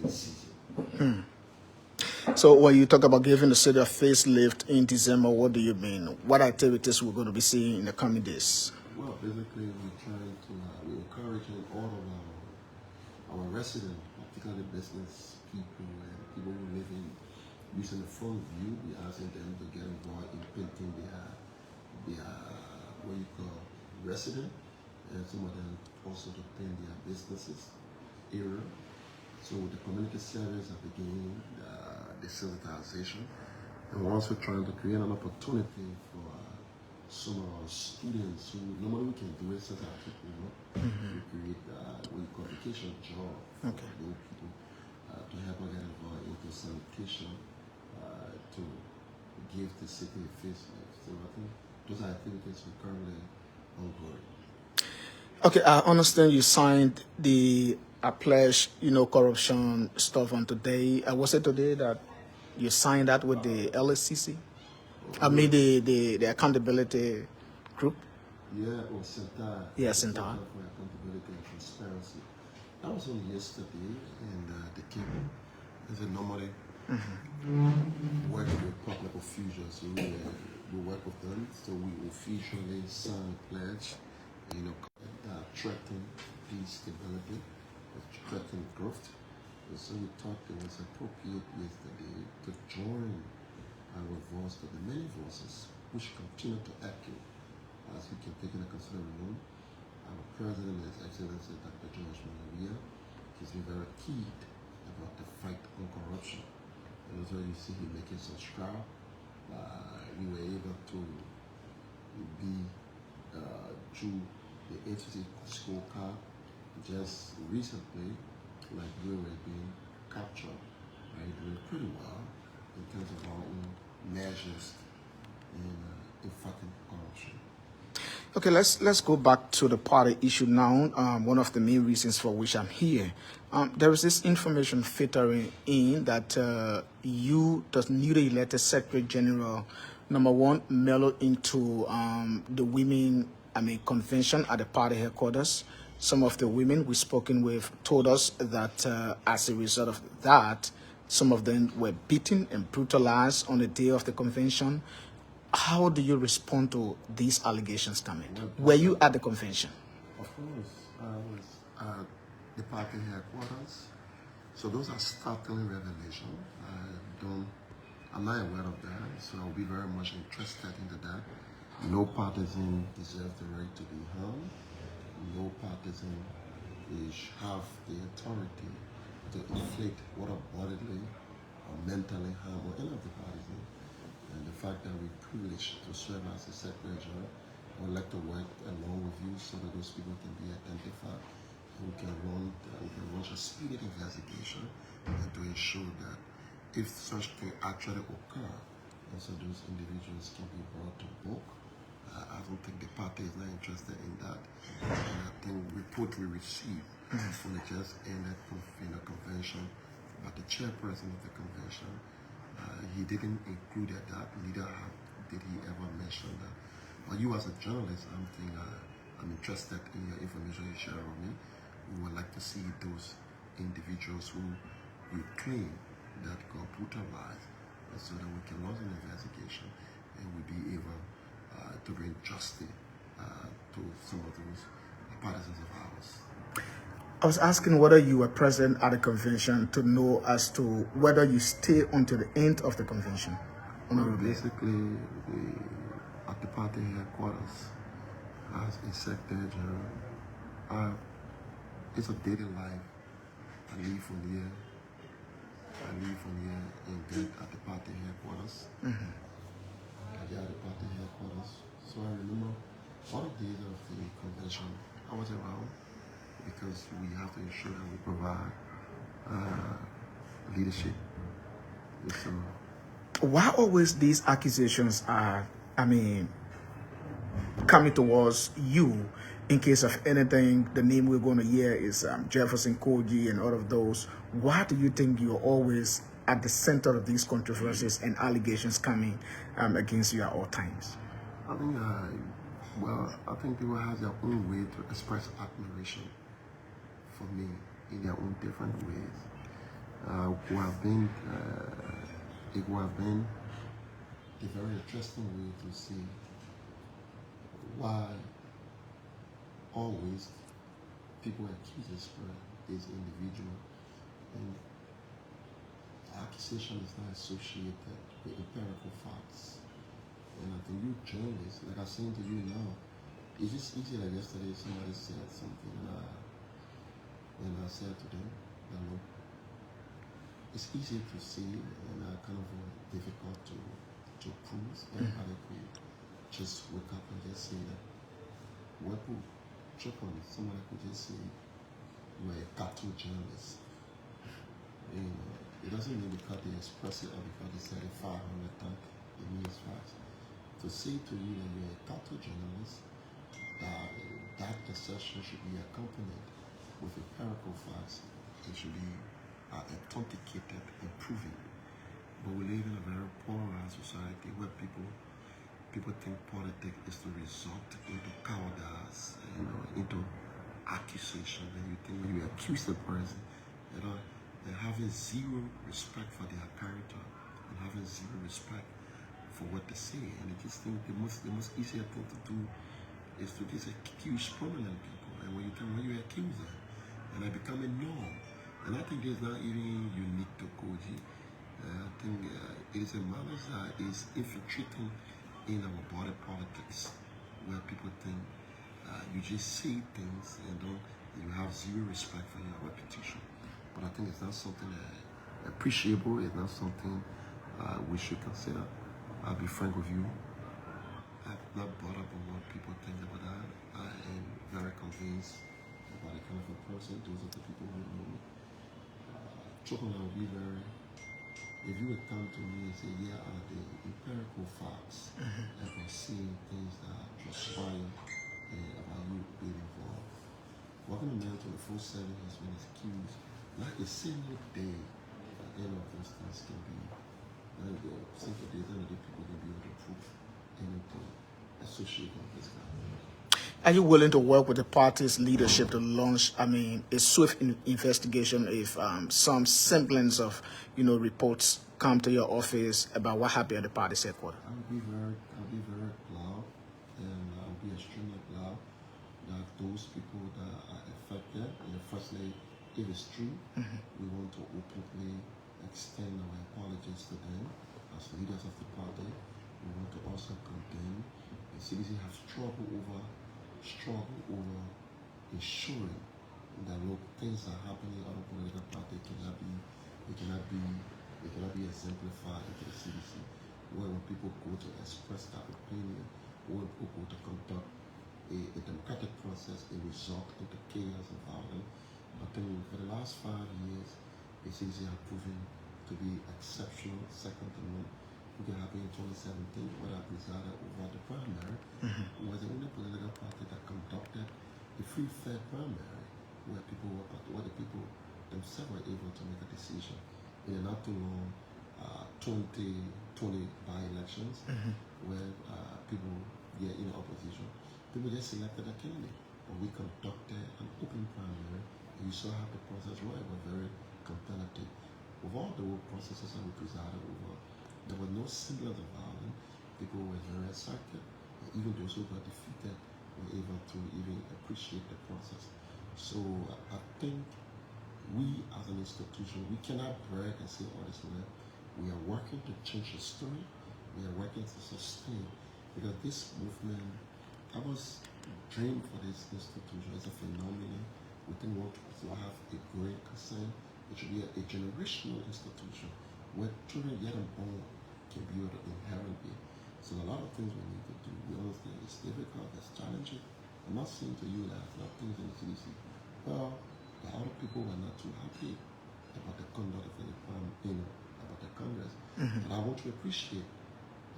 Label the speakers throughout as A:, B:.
A: decision. So when you talk about giving the city a facelift in December, what do you mean? What activities we're going to be seeing in the coming days?
B: Well, basically, we're trying to, we're encouraging all of our residents, particularly business people and people who live in using the front view. We're asking them to get involved in painting their what you call resident, and some of them also to paint their businesses area. So the community service are beginning the sensitization, and we're also trying to create an opportunity for some of our students who normally we can do it since our people, you know, we create what you call vacation job for young people to help them get involved into sanitation to give the city a facelift. So I think those are activities we're currently ongoing.
A: Okay, I understand you signed the pledge, corruption stuff on today. Was it today that you signed that with the LSCC? I mean the accountability group?
B: Yeah, or Center.
A: Yeah, Center
B: for Accountability and Transparency. That was on yesterday, and they came as a normally work with public officials. So we work with them, so we officially sign a pledge, threaten peace, stability, threaten growth. And so we thought it was appropriate yesterday to join our voice to the many voices which continue to echo as we can take into consideration. Our President, His Excellency Dr. George Malaria, he's been very keen about the fight on corruption. And that's why you see him making some strides. We were able to be through the agency scorecard just recently, like we were being captured, right, doing pretty well in terms of our own measures in fighting corruption.
A: Okay, let's go back to the party issue now. One of the main reasons for which I'm here. There is this information filtering in that you, the newly elected Secretary General, number one, mellowed into the women, convention at the party headquarters. Some of the women we've spoken with told us that as a result of that, some of them were beaten and brutalized on the day of the convention. How do you respond to these allegations coming? Were you at the convention?
B: Of course, I was at the party headquarters. So those are startling revelations. I'm not aware of that, so I'll be very much interested into that. No partisan deserves the right to be harmed. No partisan have the authority to inflict what are bodily or mentally harm or any of the partisan. And the fact that we're privileged to serve as a Secretary General, I would like to work along with you so that those people can be identified. And we can launch a speedy investigation and to ensure that if such thing actually occur, and so those individuals can be brought to book. I don't think the party is not interested in that. And I think the report we received from the just ended convention, but the chairperson of the convention, he didn't include that. Neither did he ever mention that. But you as a journalist, I'm interested in your information you share with me. We would like to see those individuals who you claim that got brutalized, so that we can launch an investigation and we'll be able to bring justice to some of those partisans of ours.
A: I was asking whether you were present at the convention to know as to whether you stay until the end of the convention.
B: Basically, at the party headquarters, as a Secretary General, it's a daily life. I leave from here and get at the party headquarters. I get at the party headquarters. So I remember all the days of the convention, I was around because we have to ensure that we provide leadership. So,
A: why always these accusations are, coming towards you? In case of anything, the name we're going to hear is Jefferson, Koijee, and all of those. Why do you think you're always at the center of these controversies and allegations coming against you at all times?
B: I think people have their own way to express admiration for me in their own different ways. it would have been a very interesting way to see why always people accuse this individual, and accusation is not associated with empirical facts. And I think you journalists, like I was saying to you now, it's just easy. Like yesterday, somebody said something, and I said to them, you know, it's easy to see and kind of difficult to prove. Anybody could just wake up and just say that. What would check on it? Somebody could just say you're a cartoon journalist. You know, it doesn't mean because they express it or because they said it 500 times, it means facts. To say to you that you're a cartoon journalist, that assertion should be accompanied with empirical facts. It should be authenticated and proven. But we live in a very polarized society where people think politics is to result into cowardice, you know, into accusation. And you think when you accuse the person, you know, and having zero respect for their character and having zero respect for what they say. And I just think the most easier thing to do is to just accuse prominent people. And when you accuse them, and I become a norm. And I think it's not even unique to Koijee. I think it is a malice that is infiltrating in our body politics, where people think you just say things and you have zero respect for your reputation. But I think it's not something appreciable. It's not something we should consider. I'll be frank with you. I'm not bothered about what people think about that. I am very convinced about the kind of a person. Those are the people who know me. Chocolate will be very. If you would come to me and say, yeah, are the empirical facts and I'm seeing things that are transpiring about you being involved. Walking a man 24/7 has been accused. Not a single day that any of those things can be. Single days, any day people can be able to prove anything associated with this guy.
A: Are you willing to work with the party's leadership to launch, a swift investigation if some semblance of, reports come to your office about what happened at the party's headquarters?
B: I'll be very glad, and I'll be extremely glad that those people that are affected, firstly, if it's true, we want to openly extend our apologies to them as leaders of the party. We want to also condemn the CDC has struggled over ensuring that things are happening in other political parties cannot be exemplified into the CDC. When people go to express their opinion, when people go to conduct a democratic process, it results into chaos and violence. I think for the last 5 years, the CDC have proven to be exceptional, second to none. It happened in 2017 when I presided over the primary. It was the only political party that conducted a free, fair primary where the people themselves were able to make a decision. In a not too long 2020 by-elections where people were in opposition, people just selected a candidate. But we conducted an open primary. You saw how the process was. It was very competitive. With all the processes that we presided over, there was no semblance of violence. People were very excited. Even those who got defeated were able to even appreciate the process. So I think we as an institution, we cannot brag and say all this well. We are working to change the story. We are working to sustain. Because this movement, I was dreamed for this institution as a phenomenon. We think we want to have a great concern. It should be a generational institution where children yet unborn can be able to inherit it. So a lot of things we need to do. We understand it's difficult, it's challenging. I'm not saying to you that there are things in the CDC. Well, a lot of people were not too happy about the conduct of about the Congress. But I want to appreciate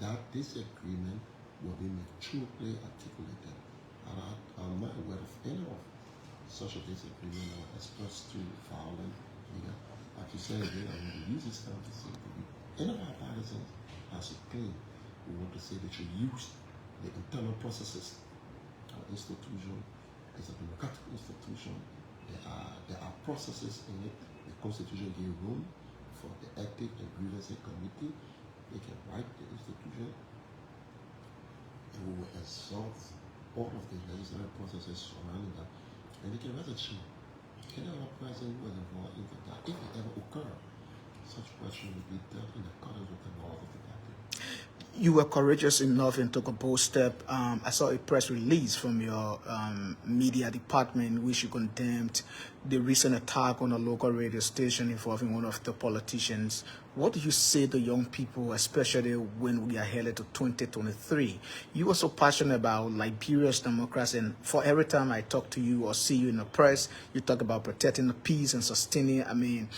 B: that this agreement will be maturely articulated. I'm not aware of any of such a disagreement or expressed to violent leader. Like you said again, I want to use this time to say to you, any of our partisans has a claim. We want to say they should use the internal processes. Our institution is a democratic institution. There are processes in it. The Constitution gave room for the Ethics and Grievance Committee. They can write the institution, and we will exhaust all of the legislative processes surrounding that, and they can write a change. Any other president who was involved in that, if it ever occurred, such question would be dealt in accordance with the laws of the party.
A: You were courageous enough and took a bold step. I saw a press release from your media department which you condemned the recent attack on a local radio station involving one of the politicians. What do you say to young people, especially when we are headed to 2023? You are so passionate about Liberia's democracy, and for every time I talk to you or see you in the press, you talk about protecting the peace and sustaining,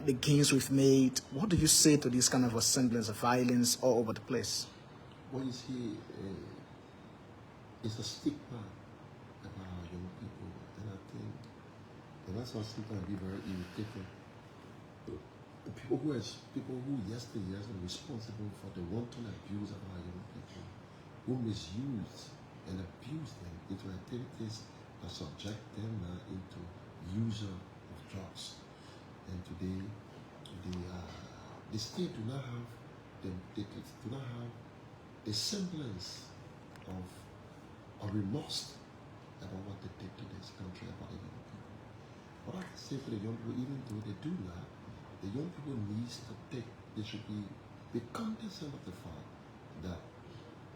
A: the gains we've made. What do you say to this kind of a semblance of violence all over the place?
B: Well, you see, it's a stigma about our young people, and I think that's why sometimes be very irritating. People who yesterday are responsible for the wanton abuse of our young people, who misuse and abuse them into activities that subject them into user of drugs. And today, the state do not have a semblance of remorse about what they did to this country, about the young people. What I can say for the young people, even though they do that, the young people they should be cognizant of the fact that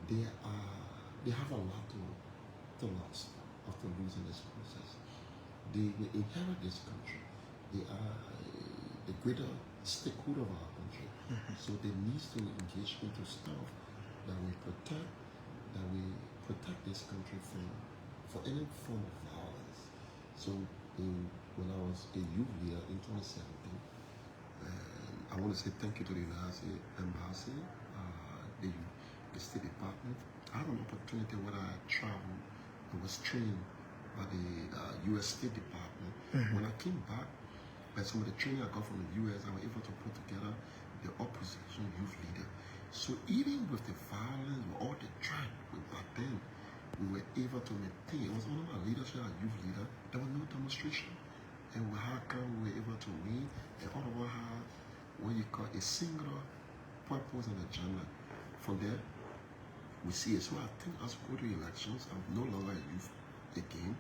B: they have a lot to lose after losing this process. They inherit this country. They are the greater stakeholder of our country. So they need to engage into stuff that we protect this country for any form of violence. So when I was a youth leader in 2017, I want to say thank you to the United Embassy, the State Department. I had an opportunity when I traveled and was trained by the U.S. State Department. When I came back, by some of the training I got from the U.S., I was able to put together the opposition youth leader. So even with the violence, with all the drag back then, we were able to maintain. It was one of my leadership as youth leader. There was no demonstration, and we were able to win. And all of us had what you call a singular purpose and agenda. From there, we see it. So I think as we go to elections, I'm no longer a youth again.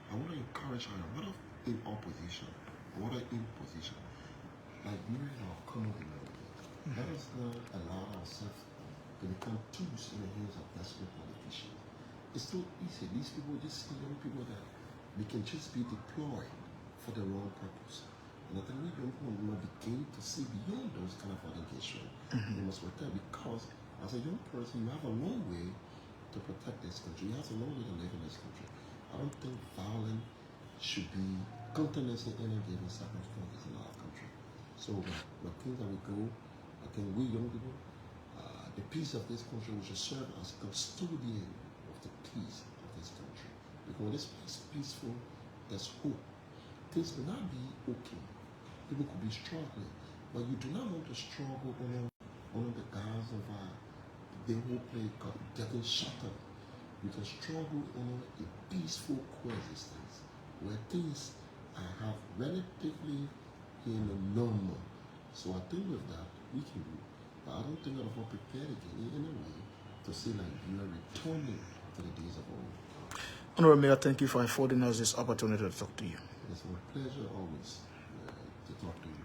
B: I want to encourage our whether in opposition, whether in position, like we are common in let us not allow ourselves to become tools in the hands of desperate politicians. It's so easy. These people just see young people that we can just be deployed for the wrong purpose. And I think we young people must begin to see beyond those kind of allegations. We must protect, because as a young person, you have a long way to protect this country. You have a long way to live in this country. I don't think violence should be countenanced in any given circumstances in our country. So the things that we go, I think we young people, the peace of this country, we should serve as custodian of the peace of this country. Because when this place is peaceful, there's hope. Things may not be okay. People could be struggling, but you do not want to struggle on the guise of the whole place getting shut up. You can struggle on a peaceful coexistence where things have relatively normal. So I think with that, we can do. But I don't think that we're prepared again in a way to see like you are returning to the days of old.
A: Honorable Mayor, thank you for affording us this opportunity to talk to you.
B: It's my pleasure always to talk to you.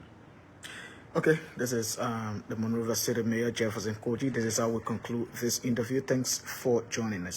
A: Okay, this is the Monrovia City Mayor, Jefferson Koijee. This is how we conclude this interview. Thanks for joining us.